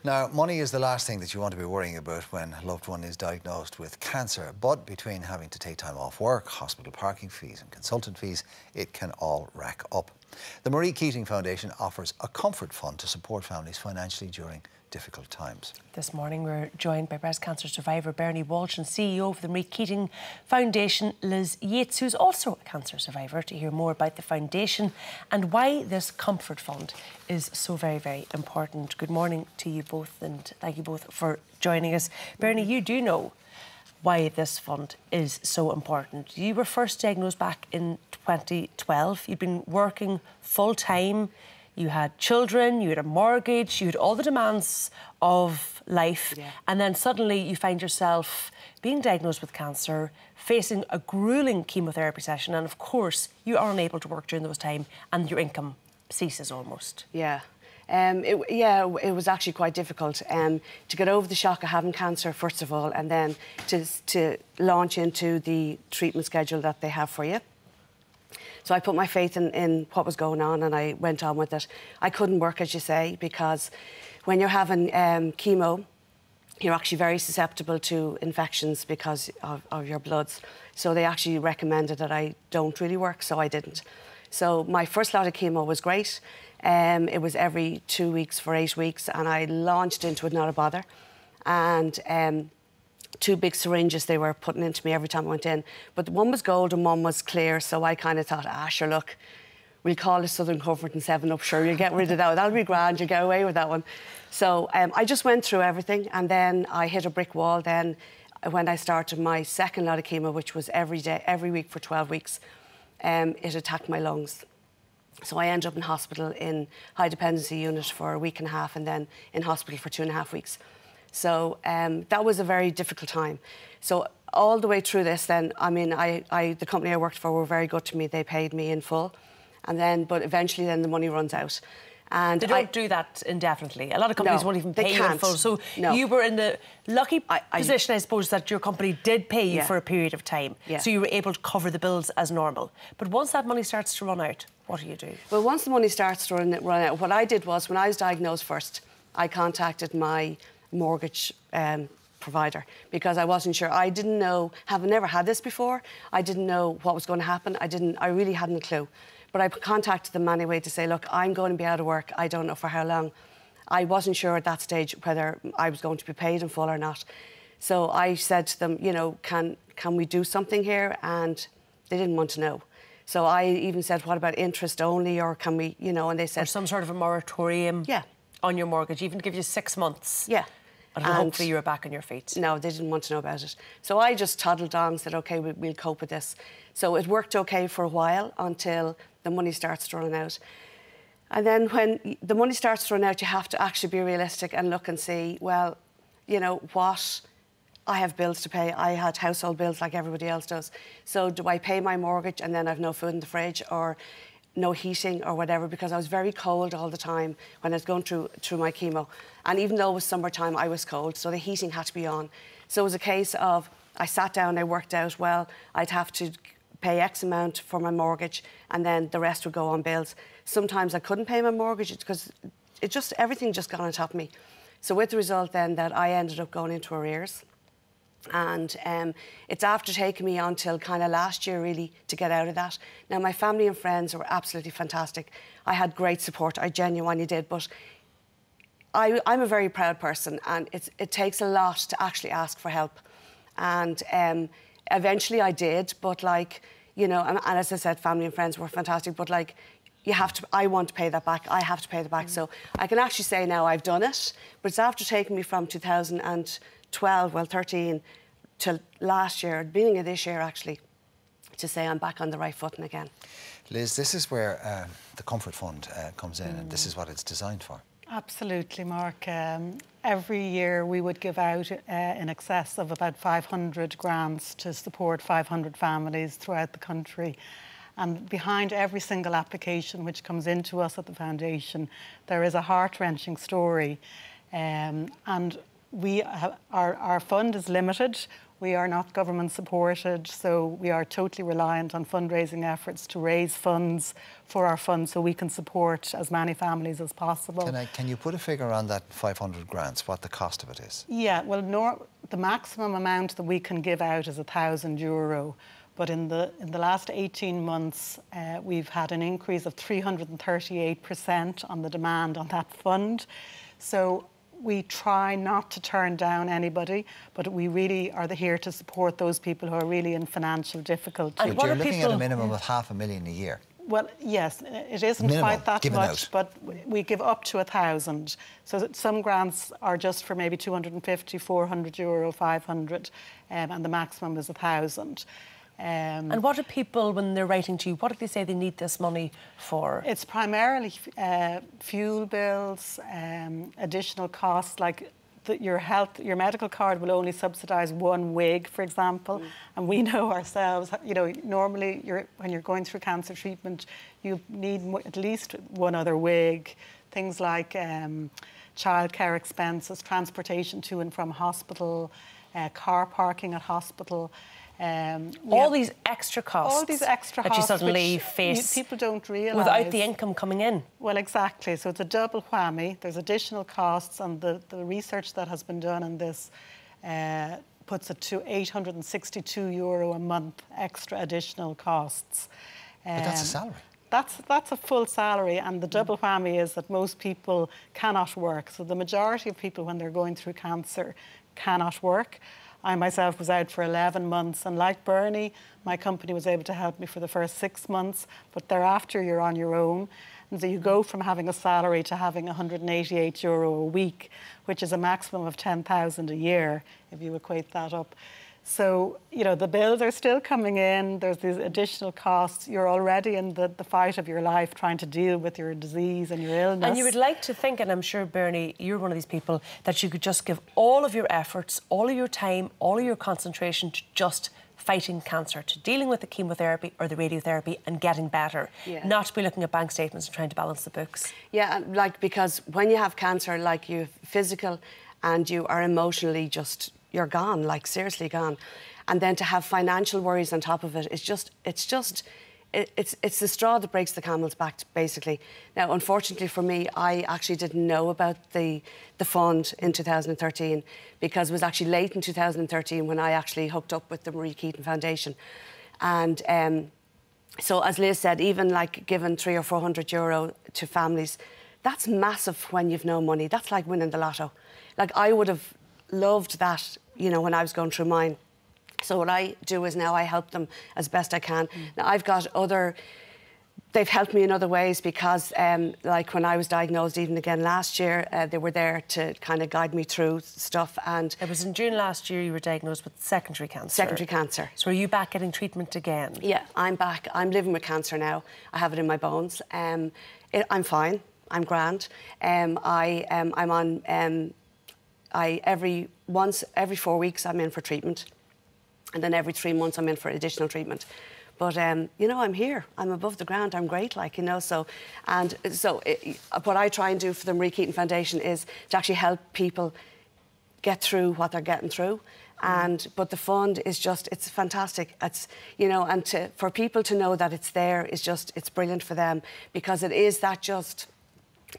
Now, money is the last thing that you want to be worrying about when a loved one is diagnosed with cancer. But between having to take time off work, hospital parking fees and consultant fees, it can all rack up. The Marie Keating Foundation offers a comfort fund to support families financially during difficult times. This morning we're joined by breast cancer survivor Bernie Walsh and CEO of the Marie Keating Foundation, Liz Yeates, who's also a cancer survivor, to hear more about the foundation and why this comfort fund is so very, very important. Good morning to you both, and thank you both for joining us. Bernie, you do know why this fund is so important. You were first diagnosed back in 2012. You'd been working full-time. You had children, you had a mortgage, you had all the demands of life, and then suddenly you find yourself being diagnosed with cancer, facing a gruelling chemotherapy session, and of course you are unable to work during those time and your income ceases almost. Yeah. It was actually quite difficult to get over the shock of having cancer, first of all, and then to launch into the treatment schedule that they have for you. So I put my faith in what was going on and I went on with it. I couldn't work, as you say, because when you're having chemo, you're actually very susceptible to infections because of your bloods. So they actually recommended that I don't really work, so I didn't. So my first lot of chemo was great. It was every 2 weeks for 8 weeks, and I launched into it, not a bother. And 2 big syringes they were putting into me every time I went in. But one was gold and one was clear, so I kind of thought, sure, look, we'll call it Southern Comfort and 7-Up, sure, you'll get rid of that. That'll be grand, you'll get away with that one. So I just went through everything, and then I hit a brick wall then when I started my second lot of chemo, which was every day, every week for 12 weeks. It attacked my lungs. So I ended up in hospital in high dependency unit for a week and a half, and then in hospital for 2.5 weeks. So that was a very difficult time. So all the way through this then, I mean, the company I worked for were very good to me. They paid me in full. And then, but eventually then the money runs out. And they don't do that indefinitely. A lot of companies won't even pay you in full. So you were in the lucky position, I suppose, that your company did pay you for a period of time. So you were able to cover the bills as normal. But once that money starts to run out, what do you do? Well, once the money starts to run out, what I did was, when I was diagnosed first, I contacted my mortgage provider because I wasn't sure. I didn't know, having never had this before, I didn't know what was going to happen. I really hadn't a clue. But I contacted them anyway to say, look, I'm going to be out of work. I don't know for how long. I wasn't sure at that stage whether I was going to be paid in full or not. So I said to them, you know, can we do something here? And they didn't want to know. So I even said, what about interest only, or can we, you know, and they said... Or some sort of a moratorium on your mortgage, even to give you 6 months. And hopefully you're back on your feet. No, they didn't want to know about it. So I just toddled on and said, OK, we'll cope with this. So it worked OK for a while until the money starts to run out. And then when the money starts to run out, you have to actually be realistic and look and see, well, you know, what... I have bills to pay. I had household bills like everybody else does. So do I pay my mortgage and then I've no food in the fridge, or no heating or whatever, because I was very cold all the time when I was going through my chemo. And even though it was summertime, I was cold, so the heating had to be on. So it was a case of, I sat down, I worked out, well, I'd have to pay X amount for my mortgage and then the rest would go on bills. Sometimes I couldn't pay my mortgage because everything just got on top of me. So with the result then that I ended up going into arrears. And it's after taking me until kind of last year, really, to get out of that. Now, my family and friends were absolutely fantastic. I had great support, I genuinely did, but I'm a very proud person, and it takes a lot to actually ask for help. And eventually I did, but, like, you know, and as I said, family and friends were fantastic, but, like, you have to, I want to pay that back, I have to pay that back. So I can actually say now I've done it, but it's after taking me from 2012, well, 13, till last year, beginning of this year, actually, to say I'm back on the right footing again. Liz, this is where the Comfort Fund comes in, and this is what it's designed for. Absolutely, Mark. Every year we would give out in excess of about 500 grants to support 500 families throughout the country. And behind every single application which comes into us at the foundation, there is a heart-wrenching story. And our fund is limited. We are not government supported, so we are totally reliant on fundraising efforts to raise funds for our fund so we can support as many families as possible. Can you put a figure on that 500 grants, what the cost of it is? Yeah, well, the maximum amount that we can give out is €1,000. But in the last 18 months, we've had an increase of 338% on the demand on that fund. So we try not to turn down anybody, but we really are here to support those people who are really in financial difficulty. And but you're looking at a minimum of $500,000 a year. Well, yes, it isn't minimum, quite that much, out. but we give up to 1,000. So some grants are just for maybe €250, €400, 500, and the maximum is 1,000. And what do people, when they're writing to you, what do they say they need this money for? It's primarily fuel bills, additional costs, like your medical card will only subsidise one wig, for example. And we know ourselves, you know, normally when you're going through cancer treatment, you need at least one other wig. Things like childcare expenses, transportation to and from hospital, car parking at hospital. All these extra costs. All these extra that costs you suddenly face. People don't realise. Without the income coming in. Well, exactly. So it's a double whammy. There's additional costs, and the research that has been done on this puts it to €862 a month extra additional costs. But that's a salary. That's a full salary, and the double whammy is that most people cannot work. So the majority of people, when they're going through cancer, cannot work. I myself was out for 11 months, and like Bernie, my company was able to help me for the first 6 months, but thereafter you're on your own. And so you go from having a salary to having €188 a week, which is a maximum of 10,000 a year, if you equate that up. So, you know, the bills are still coming in, there's these additional costs. You're already in the fight of your life trying to deal with your disease and your illness. And you would like to think, and I'm sure, Bernie, you're one of these people, that you could just give all of your efforts, all of your time, all of your concentration to just fighting cancer, to dealing with the chemotherapy or the radiotherapy and getting better, not to be looking at bank statements and trying to balance the books. Yeah, like, because when you have cancer, like, you're physical and you are emotionally just... you're gone, like seriously gone. And then to have financial worries on top of it, it's the straw that breaks the camel's back, basically. Now, unfortunately for me, I actually didn't know about the fund in 2013, because it was actually late in 2013 when I actually hooked up with the Marie Keating Foundation. And so, as Liz said, even like giving €300 or €400 to families, that's massive when you've no money. That's like winning the lotto. Like, I would have loved that, you know, when I was going through mine. So what I do is now I help them as best I can. Now, I've got they've helped me in other ways, because like when I was diagnosed, even again last year, they were there to kind of guide me through stuff. And it was in June last year you were diagnosed with secondary cancer. Secondary cancer. So are you back getting treatment again? Yeah, I'm back. I'm living with cancer now. I have it in my bones. I'm fine. I'm grand. I'm on... every 4 weeks I'm in for treatment, and then every 3 months I'm in for additional treatment. But you know, I'm here. I'm above the ground. I'm great, like, you know. What I try and do for the Marie Keating Foundation is to actually help people get through what they're getting through. But the fund is it's fantastic. It's, you know, and for people to know that it's there is it's brilliant for them, because it is that just.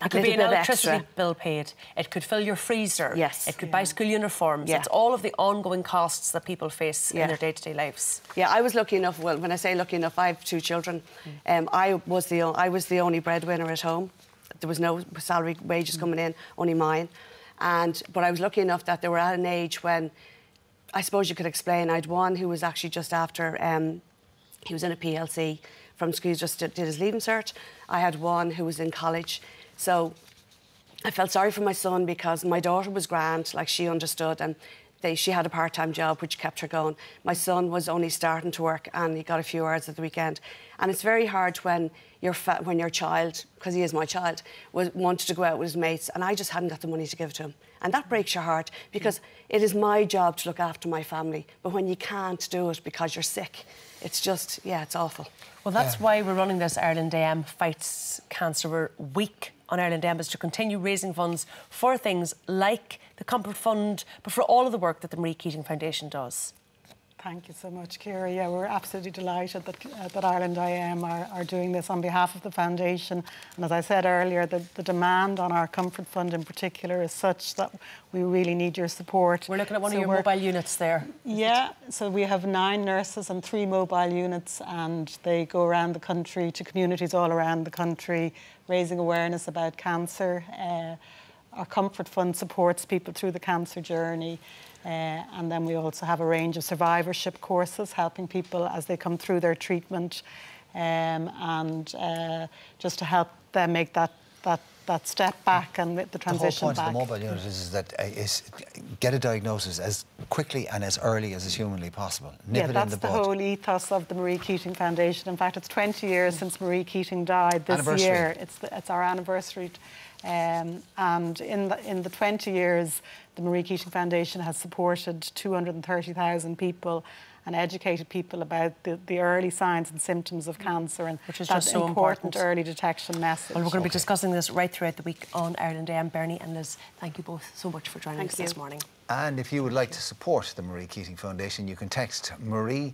It could be an electricity bill paid. It could fill your freezer. Yes. It could buy school uniforms. Yeah. It's all of the ongoing costs that people face in their day-to-day lives. Yeah, I was lucky enough. Well, when I say lucky enough, I have 2 children. I was the only breadwinner at home. There was no salary wages coming in, only mine. But I was lucky enough that they were at an age when, I suppose you could explain. I had one who was actually just after. He was in a PLC from school, just did his leaving cert. I had one who was in college. So I felt sorry for my son, because my daughter was grand, like, she understood, and she had a part-time job which kept her going. My son was only starting to work, and he got a few hours at the weekend. And it's very hard when your child, because he is my child, wanted to go out with his mates, and I just hadn't got the money to give to him. And that breaks your heart, because it is my job to look after my family. But when you can't do it because you're sick, it's just, yeah, it's awful. Well, that's why we're running this Ireland AM Fights Cancer Week on Ireland AM, is to continue raising funds for things like the Comfort Fund, but for all of the work that the Marie Keating Foundation does. Thank you so much, Ciara. Yeah, we're absolutely delighted that Ireland IM are doing this on behalf of the foundation. And as I said earlier, the demand on our Comfort Fund in particular is such that we really need your support. We're looking at one of your mobile units there. Yeah, so we have 9 nurses and 3 mobile units, and they go around the country to communities all around the country, raising awareness about cancer. Our Comfort Fund supports people through the cancer journey. And then we also have a range of survivorship courses helping people as they come through their treatment, and just to help them make that step back and the transition back. The whole point of the mobile unit is that get a diagnosis as quickly and as early as is humanly possible. Nip it in the bud. That's the whole ethos of the Marie Keating Foundation. In fact, it's 20 years since Marie Keating died this year. It's our anniversary. And in the 20 years, the Marie Keating Foundation has supported 230,000 people and educated people about the early signs and symptoms of cancer, and which is that just so important early detection message. Well, we're going to be discussing this right throughout the week on Ireland AM. Bernie and Liz, thank you both so much for joining us this morning. And if you would like to support the Marie Keating Foundation, you can text Marie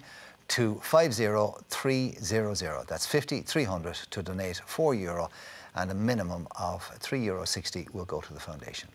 to 50300. That's 50300 to donate €4, and a minimum of €3.60 will go to the foundation.